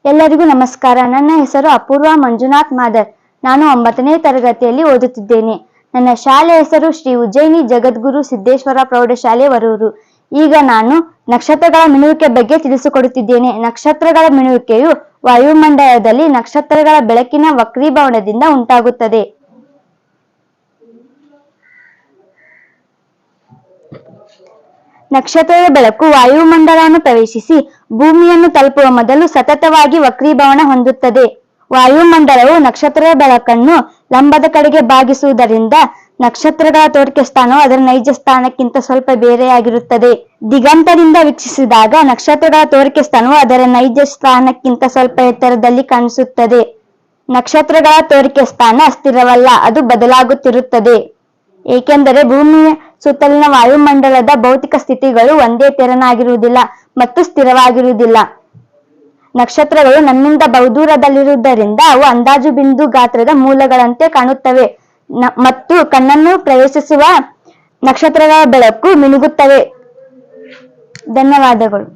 ಎಲ್ಲರಿಗೂ ನಮಸ್ಕಾರ. ನನ್ನ ಹೆಸರು ಅಪೂರ್ವ ಮಂಜುನಾಥ್ ಮಾದರ್. ನಾನು 9ನೇ ತರಗತಿಯಲ್ಲಿ ಓದುತ್ತಿದ್ದೇನೆ. ನನ್ನ ಶಾಲೆ ಹೆಸರು ಶ್ರೀ ಉಜ್ಜಯಿನಿ ಜಗದ್ಗುರು ಸಿದ್ದೇಶ್ವರ ಪ್ರೌಢಶಾಲೆ ವರೂರು. ಈಗ ನಾನು ನಕ್ಷತ್ರಗಳ ಮಿನುವಿಕೆ ಬಗ್ಗೆ ತಿಳಿಸಿಕೊಡುತ್ತಿದ್ದೇನೆ. ನಕ್ಷತ್ರಗಳ ಮಿನುವಿಕೆಯು ವಾಯುಮಂಡಲದಲ್ಲಿ ನಕ್ಷತ್ರಗಳ ಬೆಳಕಿನ ವಕ್ರೀಭವನದಿಂದ ಉಂಟಾಗುತ್ತದೆ. ನಕ್ಷತ್ರದ ಬೆಳಕು ವಾಯುಮಂಡಲವನ್ನು ಪ್ರವೇಶಿಸಿ ಭೂಮಿಯನ್ನು ತಲುಪುವ ಮೊದಲು ಸತತವಾಗಿ ವಕ್ರೀಭವನ ಹೊಂದುತ್ತದೆ. ವಾಯುಮಂಡಲವು ನಕ್ಷತ್ರದ ಬೆಳಕನ್ನು ಲಂಬದ ಕಡೆಗೆ ಬಾಗಿಸುವುದರಿಂದ ನಕ್ಷತ್ರಗಳ ತೋರಿಕೆ ಸ್ಥಾನವು ಅದರ ನೈಜ ಸ್ಥಾನಕ್ಕಿಂತ ಸ್ವಲ್ಪ ಬೇರೆಯಾಗಿರುತ್ತದೆ. ದಿಗಂತದಿಂದ ವೀಕ್ಷಿಸಿದಾಗ ನಕ್ಷತ್ರಗಳ ತೋರಿಕೆ ಸ್ಥಾನವು ಅದರ ನೈಜ ಸ್ಥಾನಕ್ಕಿಂತ ಸ್ವಲ್ಪ ಎತ್ತರದಲ್ಲಿ ಕಾಣಿಸುತ್ತದೆ. ನಕ್ಷತ್ರಗಳ ತೋರಿಕೆ ಸ್ಥಾನ ಸ್ಥಿರವಲ್ಲ, ಅದು ಬದಲಾಗುತ್ತಿರುತ್ತದೆ. ಏಕೆಂದರೆ ಭೂಮಿಯ ಸುತ್ತಲಿನ ವಾಯುಮಂಡಲದ ಭೌತಿಕ ಸ್ಥಿತಿಗಳು ಒಂದೇ ತೆರನಾಗಿರುವುದಿಲ್ಲ ಮತ್ತು ಸ್ಥಿರವಾಗಿರುವುದಿಲ್ಲ. ನಕ್ಷತ್ರಗಳು ನಮ್ಮಿಂದ ಬಹುದೂರದಲ್ಲಿರುವುದರಿಂದ ಅವು ಅಂದಾಜು ಬಿಂದು ಗಾತ್ರದ ಮೂಲಗಳಂತೆ ಕಾಣುತ್ತವೆ ಮತ್ತು ಕಣ್ಣನ್ನು ಪ್ರವೇಶಿಸುವ ನಕ್ಷತ್ರಗಳ ಬೆಳಕು ಮಿನುಗುತ್ತವೆ. ಧನ್ಯವಾದಗಳು.